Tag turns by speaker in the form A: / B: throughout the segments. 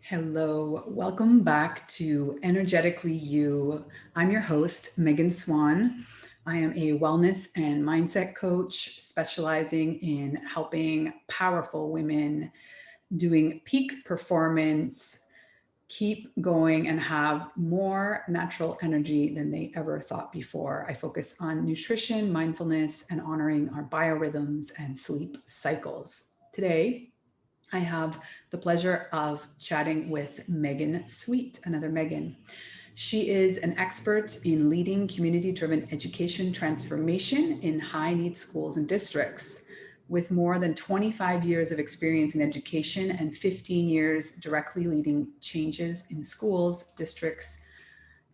A: Hello, welcome back to Energetically You. I'm your host, Megan Swan. I am a wellness and mindset coach specializing in helping powerful women doing peak performance keep going and have more natural energy than they ever thought before. I focus on nutrition, mindfulness, and honoring our biorhythms and sleep cycles. Today, I have the pleasure of chatting with Megan Sweet, another Megan. She is an expert in leading community driven education transformation in high need schools and districts. With more than 25 years of experience in education and 15 years directly leading changes in schools, districts,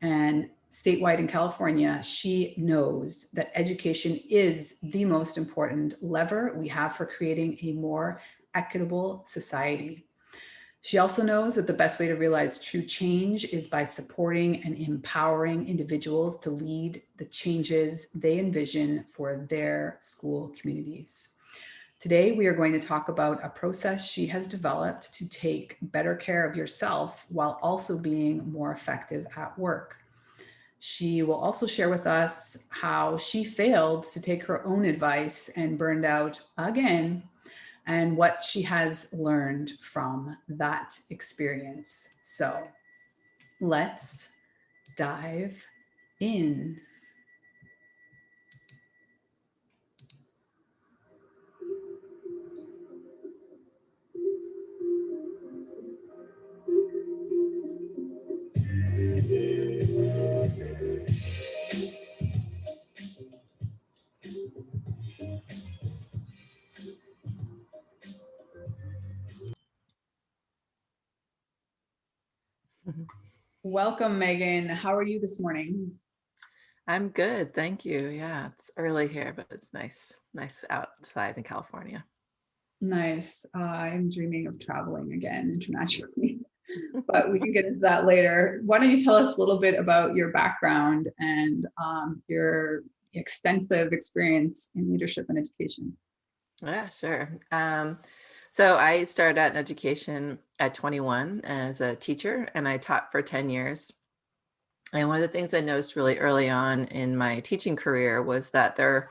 A: and statewide in California, she knows that education is the most important lever we have for creating a more equitable society. She also knows that the best way to realize true change is by supporting and empowering individuals to lead the changes they envision for their school communities. Today, we are going to talk about a process she has developed to take better care of yourself while also being more effective at work. She will also share with us how she failed to take her own advice and burned out again, and what she has learned from that experience. So let's dive in.
B: Mhm.
A: Welcome, Megan. How are you this morning?
B: I'm good, thank you. Yeah, it's early here, but it's nice outside in California.
A: Nice. I'm dreaming of traveling again internationally, but we can get into that later. Why don't you tell us a little bit about your background and your extensive experience in leadership and education?
B: Yeah, sure. So I started out in education at 21 as a teacher, and I taught for 10 years. And one of the things I noticed really early on in my teaching career was that there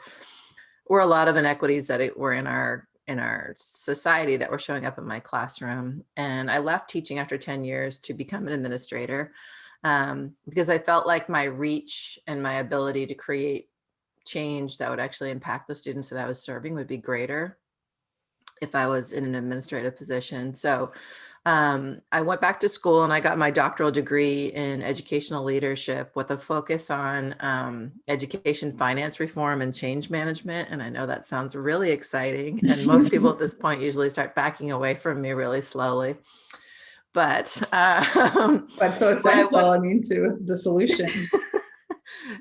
B: were a lot of inequities that were in our society that were showing up in my classroom. And I left teaching after 10 years to become an administrator, because I felt like my reach and my ability to create change that would actually impact the students that I was serving would be greater if I was in an administrative position. So I went back to school and I got my doctoral degree in educational leadership with a focus on education finance reform and change management. And I know that sounds really exciting. And most people at this point usually start backing away from me really slowly. But
A: But so
B: what I
A: essential,
B: went,
A: I mean, to the solution.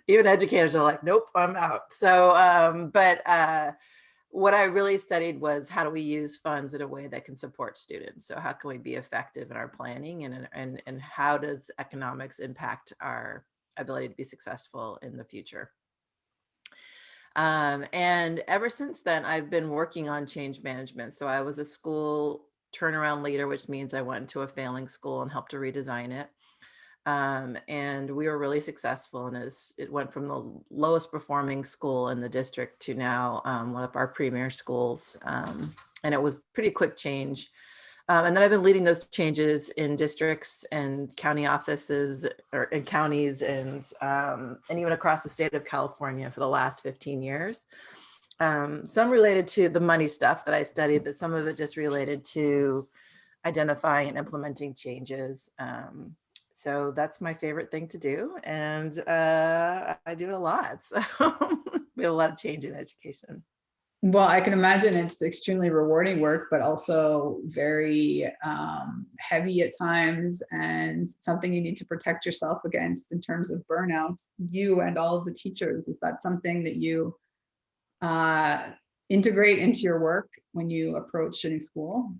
B: even educators are like, nope, I'm out. So, but what I really studied was how do we use funds in a way that can support students? So how can we be effective in our planning, and how does economics impact our ability to be successful in the future? And ever since then, I've been working on change management. So I was a school turnaround leader, which means I went to a failing school and helped to redesign it. And we were really successful. And it went from the lowest performing school in the district to now one of our premier schools. And it was pretty quick change. And then I've been leading those changes in districts and county offices or in counties and even across the state of California for the last 15 years. Some related to the money stuff that I studied, but some of it just related to identifying and implementing changes. So that's my favorite thing to do. And I do it a lot. So we have a lot of change in education.
A: Well, I can imagine it's extremely rewarding work, but also very heavy at times and something you need to protect yourself against in terms of burnout, you and all of the teachers. Is that something that you uh, integrate into your work when you approach a new school?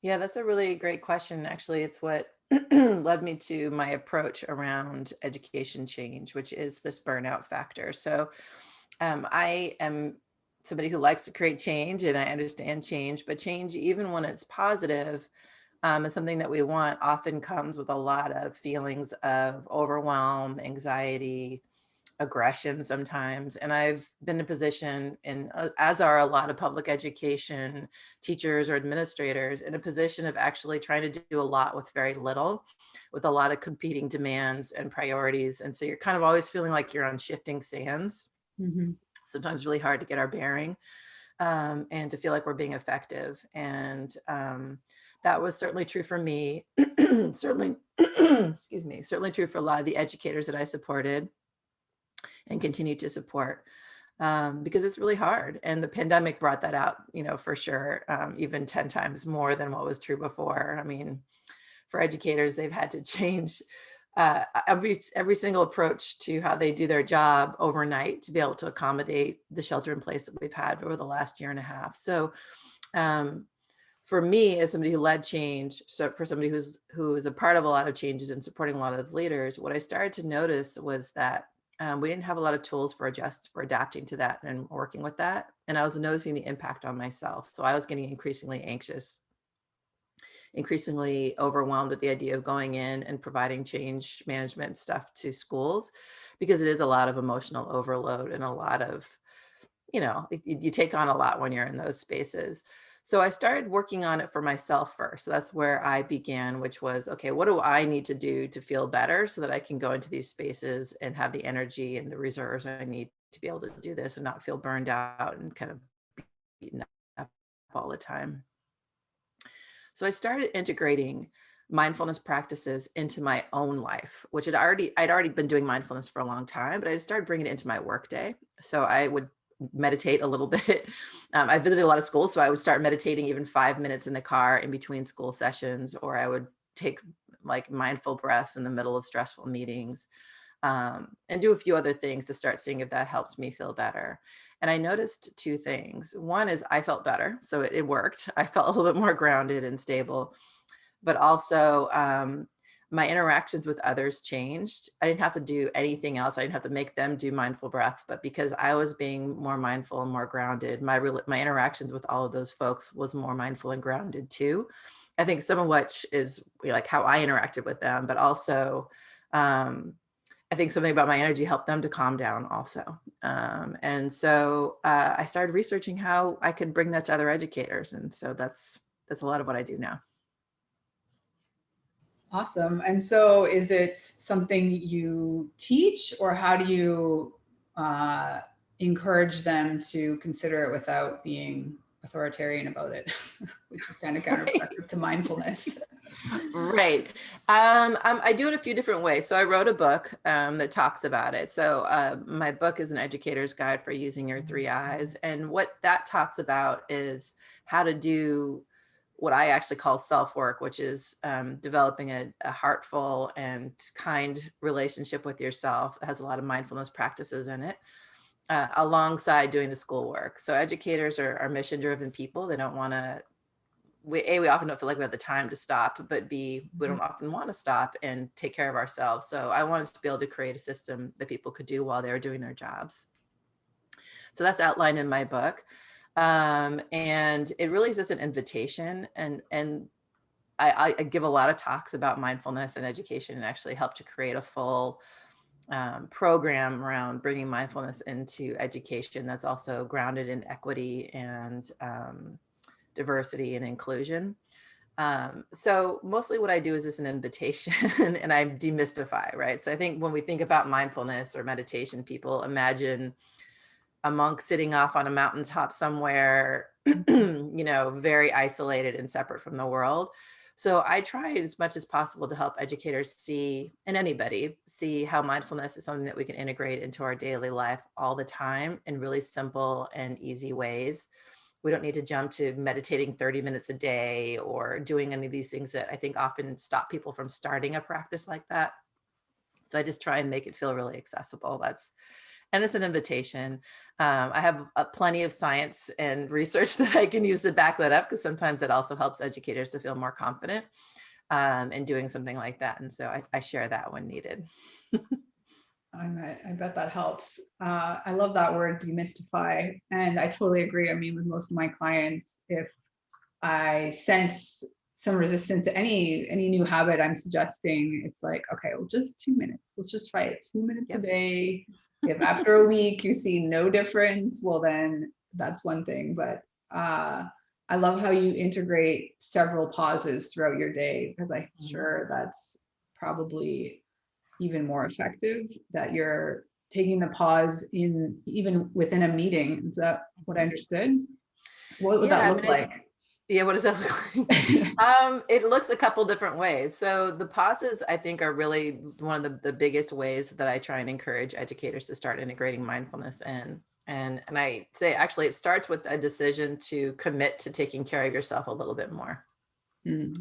B: Yeah, that's a really great question. Actually, it's what led me to my approach around education change, which is this burnout factor. So I am somebody who likes to create change and I understand change, but change, even when it's positive, And something that we want often comes with a lot of feelings of overwhelm, anxiety, aggression sometimes. And I've been in a position, as are a lot of public education teachers or administrators, in a position of actually trying to do a lot with very little, with a lot of competing demands and priorities. And so you're kind of always feeling like you're on shifting sands.
A: Mhm.
B: Sometimes really hard to get our bearing, and to feel like we're being effective. And that was certainly true for me. Certainly, excuse me, certainly true for a lot of the educators that I supported and continue to support, because it's really hard. And the pandemic brought that out, for sure, even 10 times more than what was true before. I mean, for educators, they've had to change every single approach to how they do their job overnight to be able to accommodate the shelter in place that we've had over the last year and a half. So um, for me, as somebody who led change, so for somebody who is a part of a lot of changes and supporting a lot of leaders, what I started to notice was that we didn't have a lot of tools for adapting to that and working with that. And I was noticing the impact on myself. So I was getting increasingly anxious, increasingly overwhelmed with the idea of going in and providing change management stuff to schools, because it is a lot of emotional overload and a lot of, you take on a lot when you're in those spaces. So I started working on it for myself first. So that's where I began, which was, okay, what do I need to do to feel better so that I can go into these spaces and have the energy and the reserves I need to be able to do this and not feel burned out and kind of beaten up all the time. So I started integrating mindfulness practices into my own life, which I'd already been doing mindfulness for a long time, but I started bringing it into my workday. So I would meditate a little bit. I visited a lot of schools, so I would start meditating even 5 minutes in the car in between school sessions, or I would take like mindful breaths in the middle of stressful meetings, and do a few other things to start seeing if that helped me feel better. And I noticed two things. One is I felt better. So it worked. I felt a little bit more grounded and stable, but also my interactions with others changed. I didn't have to do anything else. I didn't have to make them do mindful breaths, but because I was being more mindful and more grounded, my interactions with all of those folks was more mindful and grounded too. I think some of which is like how I interacted with them, but also I think something about my energy helped them to calm down also. And so I started researching how I could bring that to other educators. And so that's a lot of what I do now.
A: Awesome. And so is it something you teach, or how do you uh, encourage them to consider it without being authoritarian about it, which is kind of counterproductive to mindfulness?
B: Right. I do it a few different ways. So I wrote a book that talks about it. So my book is an educator's guide for using your three eyes. And what that talks about is how to do what I actually call self-work, which is developing a heartful and kind relationship with yourself. It has a lot of mindfulness practices in it, alongside doing the schoolwork. So educators are mission-driven people. They don't want to, we often don't feel like we have the time to stop, but B, we don't often want to stop and take care of ourselves. So I wanted to be able to create a system that people could do while they were doing their jobs. So that's outlined in my book. And it really is just an invitation. And I give a lot of talks about mindfulness and education, and actually help to create a full program around bringing mindfulness into education that's also grounded in equity and diversity and inclusion. So mostly what I do is just an invitation and I demystify, right? So I think when we think about mindfulness or meditation, people imagine a monk sitting off on a mountaintop somewhere, very isolated and separate from the world. So I try as much as possible to help educators see, and anybody see, how mindfulness is something that we can integrate into our daily life all the time in really simple and easy ways. We don't need to jump to meditating 30 minutes a day or doing any of these things that I think often stop people from starting a practice like that. So I just try and make it feel really accessible. And it's an invitation. I have plenty of science and research that I can use to back that up, because sometimes it also helps educators to feel more confident in doing something like that. And so I share that when needed.
A: I bet that helps. I love that word, demystify. And I totally agree. I mean, with most of my clients, if I sense some resistance to any new habit I'm suggesting. It's like, okay, well, just 2 minutes. Let's just try it 2 minutes a
B: Yep.
A: day. If after a week you see no difference, well, then that's one thing. But I love how you integrate several pauses throughout your day, because I'm sure that's probably even more effective, that you're taking the pause in even within a meeting. Is that what I understood? What would
B: Yeah,
A: that
B: I
A: look
B: mean,
A: like?
B: yeah, what does that look like? It looks a couple different ways. So the pauses, I think, are really one of the biggest ways that I try and encourage educators to start integrating mindfulness in. And I say, actually, it starts with a decision to commit to taking care of yourself a little bit more.
A: Mm.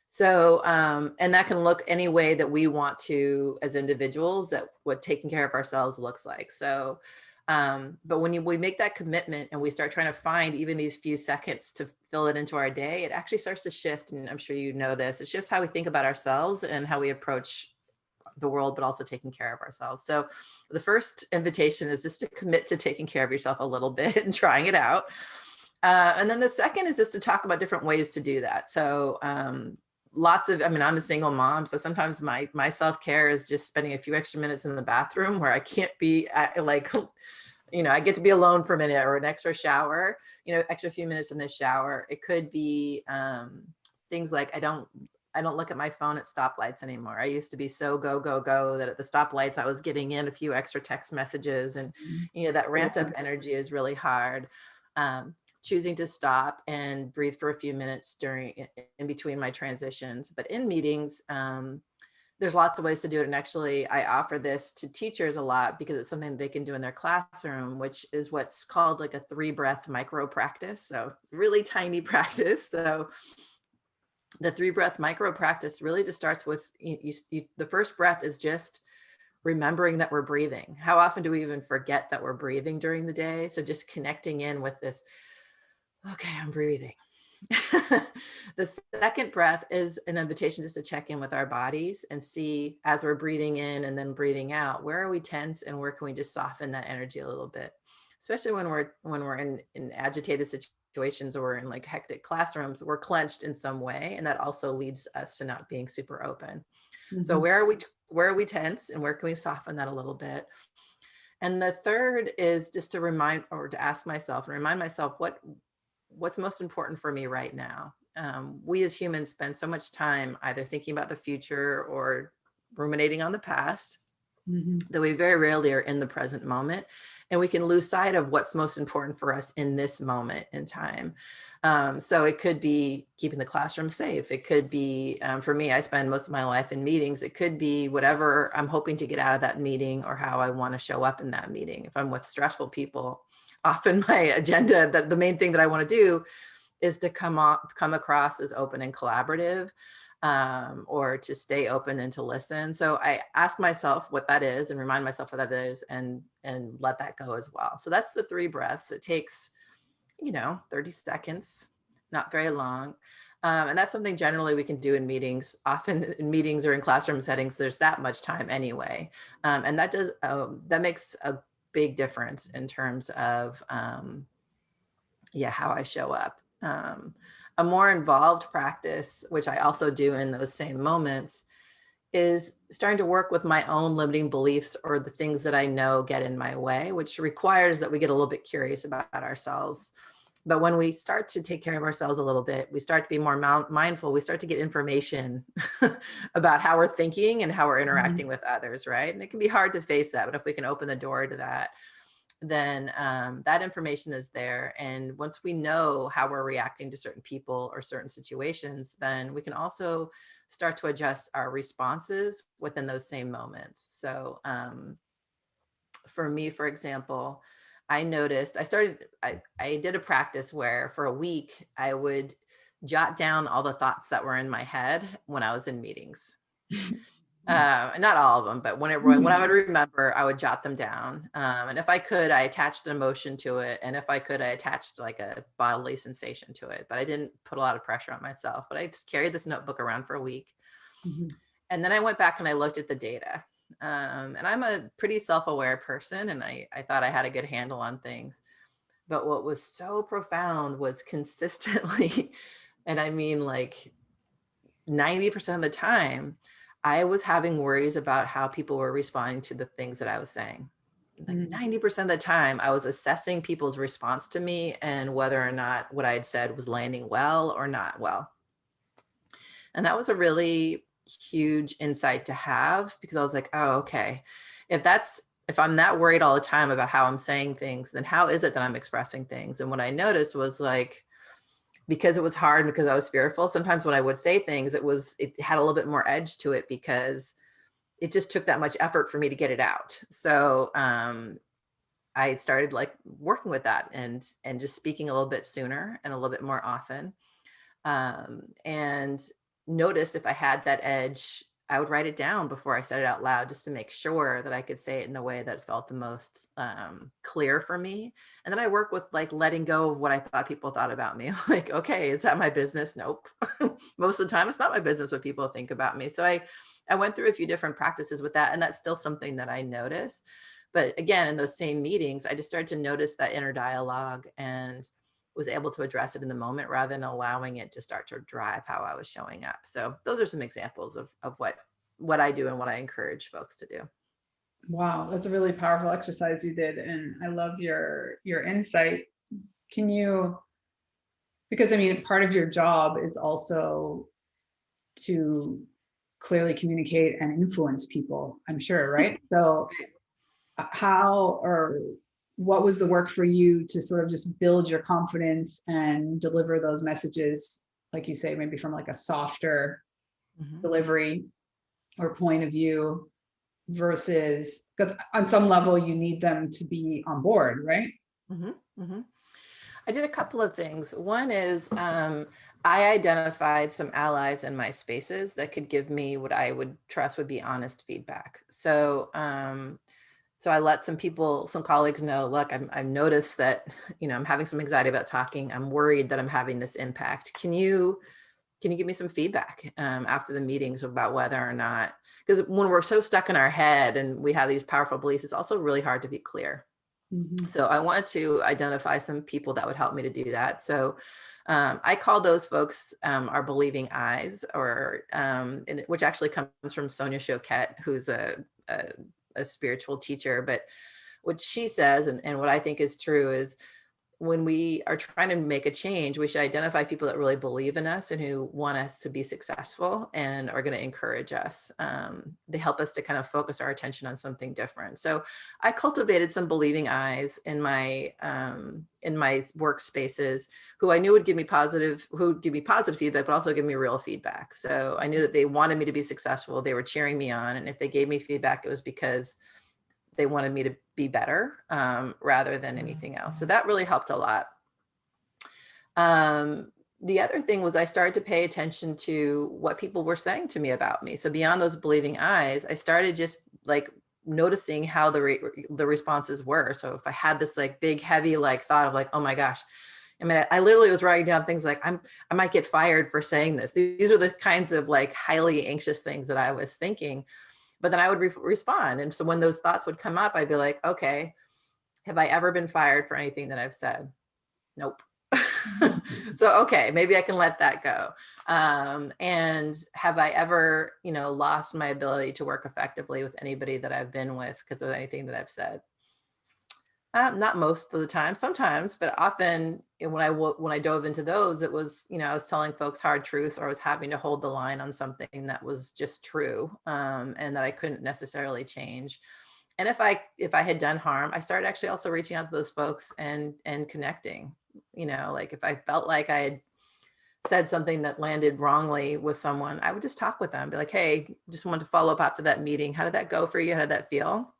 B: So, and that can look any way that we want to as individuals, that what taking care of ourselves looks like. So, but when we make that commitment and we start trying to find even these few seconds to fill it into our day, it actually starts to shift. And I'm sure you know this, it shifts how we think about ourselves and how we approach the world, but also taking care of ourselves. So the first invitation is just to commit to taking care of yourself a little bit and trying it out. And then the second is just to talk about different ways to do that. So, I mean, I'm a single mom, so sometimes my self-care is just spending a few extra minutes in the bathroom where I can't be like, I get to be alone for a minute, or an extra shower, extra few minutes in the shower. It could be things like I don't look at my phone at stoplights anymore. I used to be so go, go, go that at the stoplights I was getting in a few extra text messages, and that ramped up energy is really hard. Choosing to stop and breathe for a few minutes in between my transitions. But in meetings, there's lots of ways to do it. And actually, I offer this to teachers a lot because it's something they can do in their classroom, which is what's called like a 3-breath micro practice. So really tiny practice. So the 3-breath micro practice really just starts with the first breath is just remembering that we're breathing. How often do we even forget that we're breathing during the day? So just connecting in with this, okay, I'm breathing. The second breath is an invitation just to check in with our bodies and see, as we're breathing in and then breathing out, where are we tense and where can we just soften that energy a little bit, especially when we're in agitated situations, or we're in like hectic classrooms, we're clenched in some way, and that also leads us to not being super open. So
A: Mhm.
B: where are we tense and where can we soften that a little bit? And the third is just to ask myself and remind myself what's most important for me right now. We as humans spend so much time either thinking about the future or ruminating on the past
A: Mhm.
B: that we very rarely are in the present moment, and we can lose sight of what's most important for us in this moment in time. So it could be keeping the classroom safe. It could be, for me, I spend most of my life in meetings. It could be whatever I'm hoping to get out of that meeting or how I want to show up in that meeting. If I'm with stressful people, often my agenda, that the main thing that I want to do is to come across as open and collaborative, or to stay open and to listen. So I ask myself what that is and remind myself what that is, and let that go as well. So that's the 3 breaths. It takes 30 seconds, not very long. And that's something generally we can do in meetings. Often in meetings or in classroom settings, there's that much time anyway. And that makes a big difference in terms of how I show up. A more involved practice, which I also do in those same moments, is starting to work with my own limiting beliefs or the things that I know get in my way, which requires that we get a little bit curious about ourselves. But when we start to take care of ourselves a little bit, we start to be more mindful. We start to get information about how we're thinking and how we're interacting
A: Mhm.
B: with others, right? And it can be hard to face that, but if we can open the door to that, then that information is there. And once we know how we're reacting to certain people or certain situations, then we can also start to adjust our responses within those same moments. So for me, for example, I noticed I did a practice where for a week I would jot down all the thoughts that were in my head when I was in meetings. Not all of them, but when I would remember, I would jot them down. And if I could, I attached an emotion to it. And if I could, I attached like a bodily sensation to it, but I didn't put a lot of pressure on myself. But I just carried this notebook around for a week.
A: Mhm.
B: And then I went back and I looked at the data. And I'm a pretty self-aware person, and I thought I had a good handle on things. But what was so profound was consistently, and I mean like 90% of the time, I was having worries about how people were responding to the things that I was saying. Like 90% of the time, I was assessing people's response to me and whether or not what I had said was landing well or not well. And that was a really huge insight to have, because I was like, oh, okay, if I'm not worried all the time about how I'm saying things, then how is it that I'm expressing things? And what I noticed was, like, because it was hard, because I was fearful, sometimes when I would say things, it had a little bit more edge to it, because it just took that much effort for me to get it out. So I started like working with that, and just speaking a little bit sooner and a little bit more often. And noticed if I had that edge, I would write it down before I said it out loud, just to make sure that I could say it in the way that felt the most clear for me. And then I work with like letting go of what I thought people thought about me. Like, okay, is that my business? Nope. Most of the time, it's not my business what people think about me. So I went through a few different practices with that, and that's still something that I notice. But again, in those same meetings, I just started to notice that inner dialogue, and was able to address it in the moment rather than allowing it to start to drive how I was showing up. So those are some examples of what I do and what I encourage folks to do.
A: Wow, that's a really powerful exercise you did, and I love your insight. Can you, because I mean, part of your job is also to clearly communicate and influence people, I'm sure, right? So how or what was the work for you to sort of just build your confidence and deliver those messages, like you say, maybe from like a softer delivery or point of view, versus, because on some level you need them to be on board, right?
B: I did a couple of things. One is I identified some allies in my spaces that could give me what I would trust would be honest feedback. So so I let some colleagues know, look, I've noticed that, I'm having some anxiety about talking. I'm worried that I'm having this impact. Can you give me some feedback after the meetings about whether or not, because when we're so stuck in our head and we have these powerful beliefs, it's also really hard to be clear. So I wanted to identify some people that would help me to do that. So I call those folks our believing eyes, or which actually comes from Sonia Choquette, who's a spiritual teacher. But what she says, and what I think is true, is when we are trying to make a change, we should identify people that really believe in us and who want us to be successful and are going to encourage us. They help us to kind of focus our attention on something different. So I cultivated some believing eyes in my workspaces, who I knew would give me positive feedback, but also give me real feedback. So I knew that they wanted me to be successful. They were cheering me on. And if they gave me feedback, it was because they wanted me to be better rather than anything else. So that really helped a lot. The other thing was I started to pay attention to what people were saying to me about me. So beyond those believing eyes, I started just like noticing how the responses were. So if I had this like big, heavy like thought of like, oh my gosh, I mean, I literally was writing down things like I might get fired for saying this. These are the kinds of like highly anxious things that I was thinking. But then I would respond. And so when those thoughts would come up, I'd be like, okay, have I ever been fired for anything that I've said? Nope. So, okay, maybe I can let that go. And have I ever, lost my ability to work effectively with anybody that I've been with because of anything that I've said? Not most of the time, sometimes, but often when I dove into those, it was, I was telling folks hard truths, or I was having to hold the line on something that was just true, and that I couldn't necessarily change. And if I had done harm, I started actually also reaching out to those folks and connecting. Like if I felt like I had said something that landed wrongly with someone, I would just talk with them, be like, hey, just wanted to follow up after that meeting. How did that go for you? How did that feel?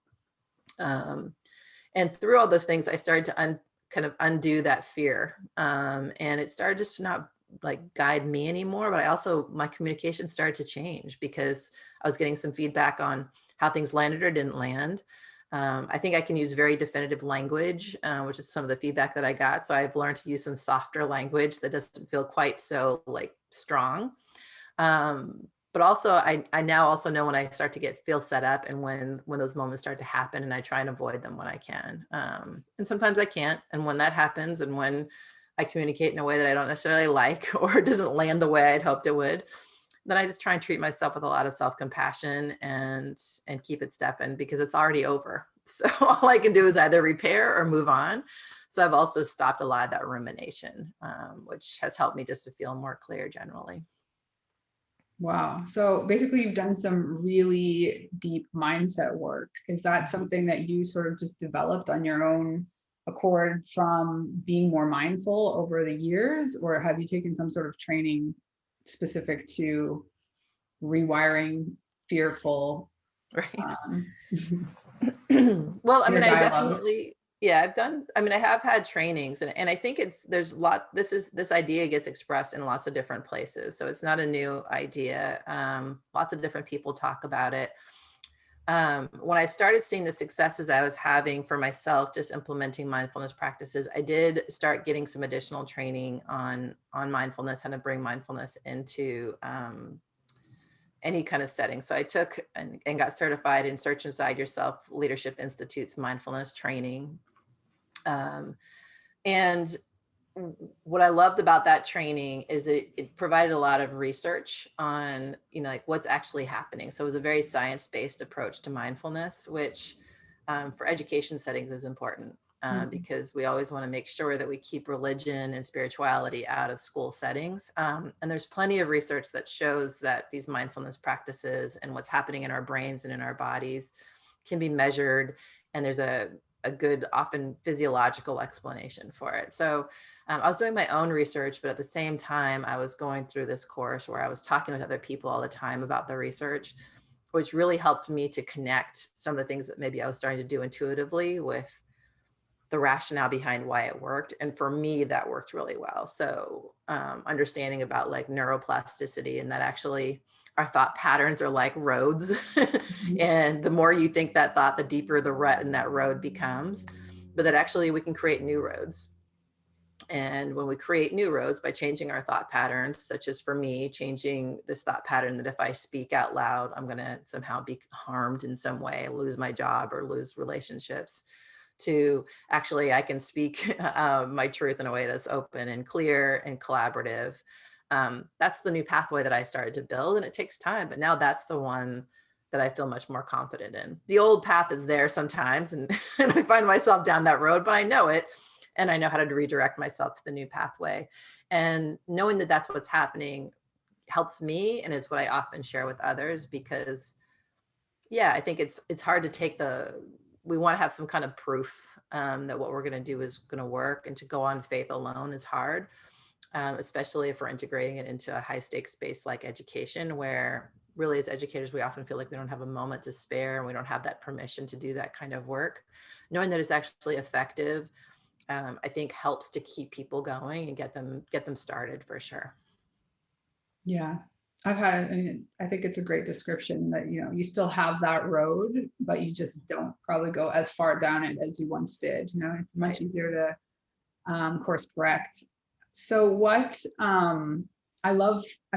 B: And through all those things, I started to kind of undo that fear. And it started just to not like guide me anymore, but my communication started to change because I was getting some feedback on how things landed or didn't land. I think I can use very definitive language, which is some of the feedback that I got. So I've learned to use some softer language that doesn't feel quite so like strong. But also I now also know when I start to feel set up, and when those moments start to happen, and I try and avoid them when I can. And sometimes I can't. And when that happens, and when I communicate in a way that I don't necessarily like, or it doesn't land the way I'd hoped it would, then I just try and treat myself with a lot of self-compassion and keep it stepping, because it's already over. So all I can do is either repair or move on. So I've also stopped a lot of that rumination, which has helped me just to feel more clear generally.
A: Wow. So basically, you've done some really deep mindset work. Is that something that you sort of just developed on your own accord from being more mindful over the years, or have you taken some sort of training specific to rewiring fearful
B: Right.
A: um,
B: Well, I
A: inner
B: mean, I
A: dialogue?
B: definitely, yeah, I mean, I have had trainings, and I think this idea gets expressed in lots of different places. So it's not a new idea. Lots of different people talk about it. When I started seeing the successes I was having for myself, just implementing mindfulness practices, I did start getting some additional training on mindfulness, how to bring mindfulness into any kind of setting. So I took and got certified in Search Inside Yourself Leadership Institute's mindfulness training. And what I loved about that training is it provided a lot of research on, like what's actually happening. So it was a very science-based approach to mindfulness, which for education settings is important, because we always want to make sure that we keep religion and spirituality out of school settings. And there's plenty of research that shows that these mindfulness practices and what's happening in our brains and in our bodies can be measured. And there's a good, often physiological explanation for it. So I was doing my own research, but at the same time, I was going through this course where I was talking with other people all the time about the research, which really helped me to connect some of the things that maybe I was starting to do intuitively with the rationale behind why it worked. And for me, that worked really well. So understanding about like neuroplasticity, and that actually our thought patterns are like roads. And the more you think that thought, the deeper the rut in that road becomes, but that actually we can create new roads. And when we create new roads by changing our thought patterns, such as for me, changing this thought pattern that if I speak out loud, I'm going to somehow be harmed in some way, lose my job or lose relationships, to actually I can speak my truth in a way that's open and clear and collaborative. That's the new pathway that I started to build, and it takes time, but now that's the one that I feel much more confident in. The old path is there sometimes, and I find myself down that road, but I know it. And I know how to redirect myself to the new pathway. And knowing that that's what's happening helps me, and is what I often share with others, because I think it's hard to take we want to have some kind of proof that what we're going to do is going to work, and to go on faith alone is hard, especially if we're integrating it into a high stakes space like education, where really as educators, we often feel like we don't have a moment to spare, and we don't have that permission to do that kind of work. Knowing that it's actually effective, I think helps to keep people going and get them started for sure.
A: Yeah. I mean, I think it's a great description that, you still have that road, but you just don't probably go as far down it as you once did. It's much easier to course correct. So I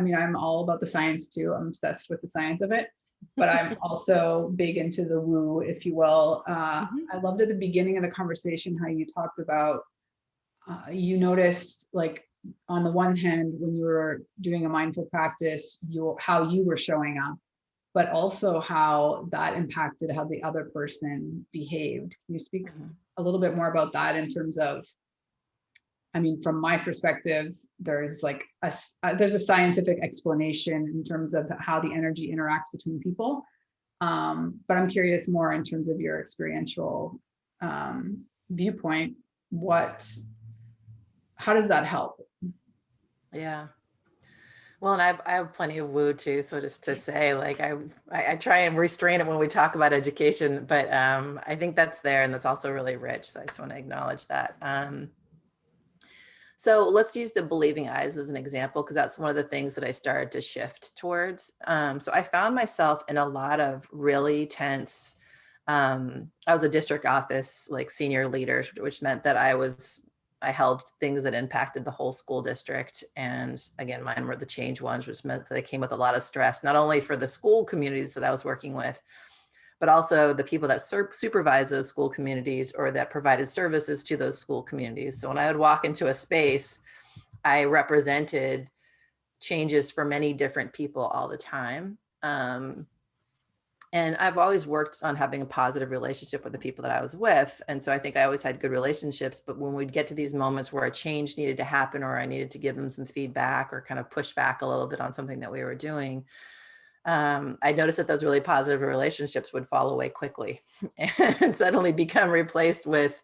A: mean, I'm all about the science too. I'm obsessed with the science of it, but I'm also big into the woo, if you will. I loved at the beginning of the conversation how you talked about, you noticed, like, on the one hand, when you were doing a mindful practice, how you were showing up, but also how that impacted how the other person behaved. Can you speak a little bit more about that in terms of, I mean, from my perspective, there's like there's a scientific explanation in terms of how the energy interacts between people. But I'm curious more in terms of your experiential viewpoint. How does that help?
B: Yeah. Well, and I have plenty of woo too. So just to say, like, I try and restrain it when we talk about education, but I think that's there, and that's also really rich. So I just want to acknowledge that. So let's use the believing eyes as an example, because that's one of the things that I started to shift towards. So I found myself in a lot of really tense, I was a district office, like senior leader, which meant that I held things that impacted the whole school district. And again, mine were the change ones, which meant that they came with a lot of stress, not only for the school communities that I was working with, but also the people that supervise those school communities or that provided services to those school communities. So when I would walk into a space, I represented changes for many different people all the time. And I've always worked on having a positive relationship with the people that I was with. And so I think I always had good relationships. But when we'd get to these moments where a change needed to happen, or I needed to give them some feedback or kind of push back a little bit on something that we were doing, I noticed that those really positive relationships would fall away quickly and suddenly become replaced with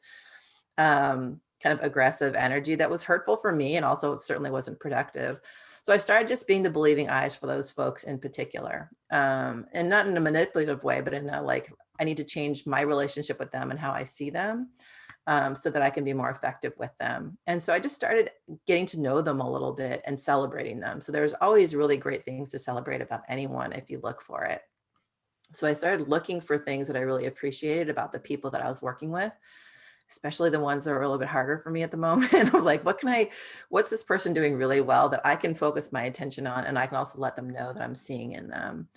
B: kind of aggressive energy that was hurtful for me, and also certainly wasn't productive. So I started just being the believing eyes for those folks in particular, and not in a manipulative way, but in a like, I need to change my relationship with them and how I see them, so that I can be more effective with them. And so I just started getting to know them a little bit and celebrating them. So there's always really great things to celebrate about anyone if you look for it. So I started looking for things that I really appreciated about the people that I was working with, especially the ones that are a little bit harder for me at the moment. I'm like, what's this person doing really well that I can focus my attention on, and I can also let them know that I'm seeing in them.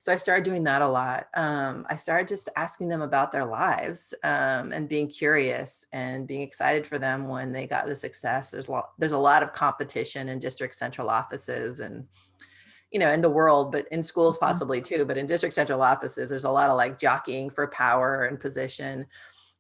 B: So I started doing that a lot. I started just asking them about their lives, and being curious and being excited for them when they got to success. There's a lot of competition in district central offices, and in the world, but in schools possibly too. But in district central offices, there's a lot of like jockeying for power and position.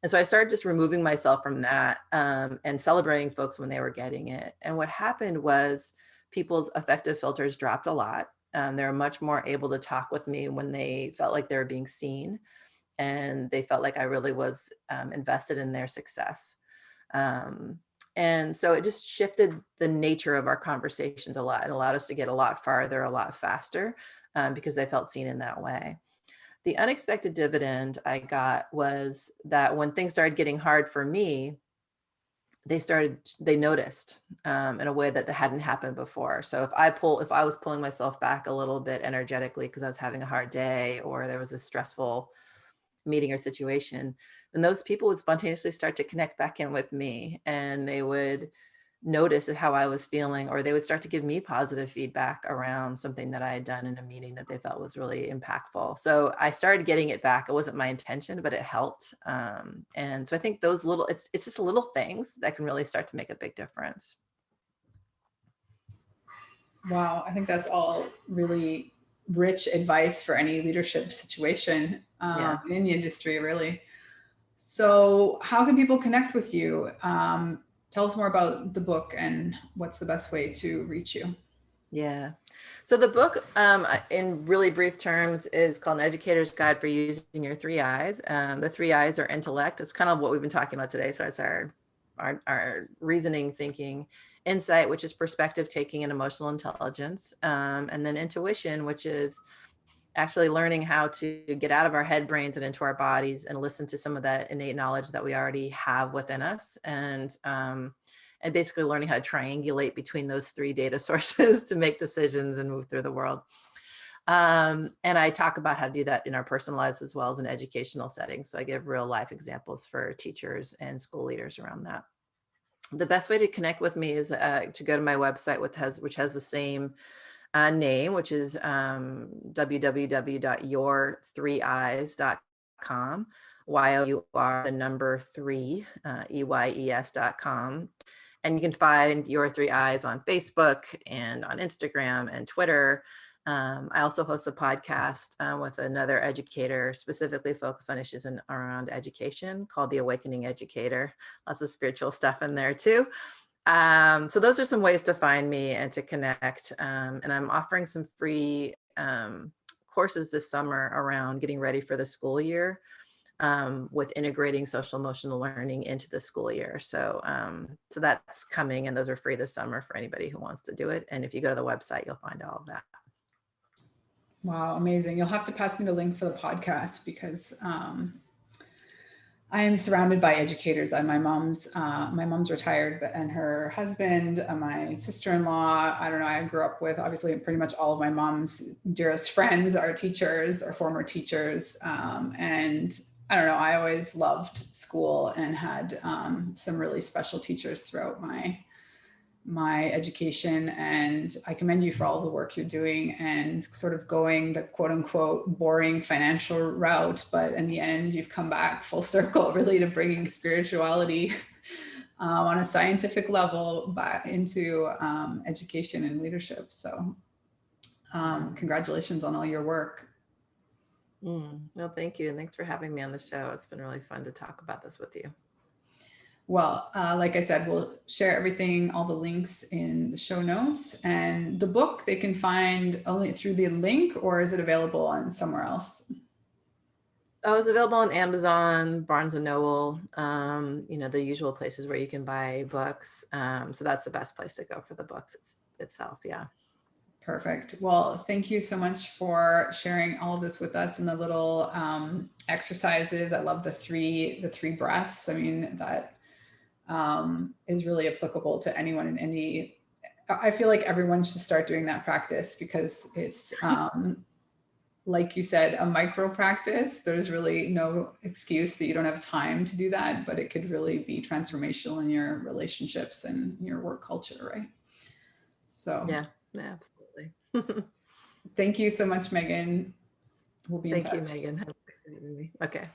B: And so I started just removing myself from that, and celebrating folks when they were getting it. And what happened was people's affective filters dropped a lot. They were much more able to talk with me when they felt like they were being seen, and they felt like I really was invested in their success. And so it just shifted the nature of our conversations a lot, and allowed us to get a lot farther, a lot faster, because they felt seen in that way. The unexpected dividend I got was that when things started getting hard for me, they noticed, in a way that hadn't happened before. So if I was pulling myself back a little bit energetically because I was having a hard day, or there was a stressful meeting or situation, then those people would spontaneously start to connect back in with me, and they would notice how I was feeling, or they would start to give me positive feedback around something that I had done in a meeting that they felt was really impactful. So I started getting it back. It wasn't my intention, but it helped. And so I think it's just little things that can really start to make a big difference.
A: Wow, I think that's all really rich advice for any leadership situation
B: Yeah.
A: in the industry, really. So, how can people connect with you? Tell us more about the book and what's the best way to reach you.
B: Yeah. So the book, in really brief terms, is called An Educator's Guide for Using Your Three Eyes. The three eyes are intellect. It's kind of what we've been talking about today. So it's our reasoning, thinking; insight, which is perspective taking and emotional intelligence; and then intuition, which is actually learning how to get out of our head brains and into our bodies and listen to some of that innate knowledge that we already have within us. And basically learning how to triangulate between those three data sources to make decisions and move through the world. And I talk about how to do that in our personal lives as well as in educational settings. So I give real life examples for teachers and school leaders around that. The best way to connect with me is to go to my website, which has the same name, which is www.your3eyes.com. YOUR3 EYES.com. And you can find Your Three Eyes on Facebook and on Instagram and Twitter. I also host a podcast with another educator specifically focused on issues around education called The Awakening Educator. Lots of spiritual stuff in there too. So those are some ways to find me and to connect. And I'm offering some free courses this summer around getting ready for the school year, with integrating social emotional learning into the school year. So that's coming, and those are free this summer for anybody who wants to do it. And if you go to the website, you'll find all of that.
A: Wow, amazing. You'll have to pass me the link for the podcast because I am surrounded by educators. My mom's retired, and her husband, my sister-in-law, I don't know, I grew up with, obviously, pretty much all of my mom's dearest friends are teachers or former teachers. And I don't know, I always loved school and had some really special teachers throughout my education. And I commend you for all the work you're doing and sort of going the quote unquote boring financial route. But in the end, you've come back full circle really to bringing spirituality on a scientific level back into education and leadership. So congratulations on all your work.
B: No, thank you. And thanks for having me on the show. It's been really fun to talk about this with you.
A: Well, like I said, we'll share everything, all the links in the show notes. And the book they can find only through the link, or is it available on somewhere else?
B: Oh, it's available on Amazon, Barnes and Noble, the usual places where you can buy books. So that's the best place to go for the books itself. Yeah.
A: Perfect. Well, thank you so much for sharing all of this with us and the little exercises. I love the three breaths. I mean, that is really applicable to anyone in any. I feel like everyone should start doing that practice because it's, like you said, a micro practice. There's really no excuse that you don't have time to do that, but it could really be transformational in your relationships and your work culture, right? So
B: Yeah, absolutely.
A: thank you so much, Megan. We'll be in touch.
B: Thank you, Megan. Okay.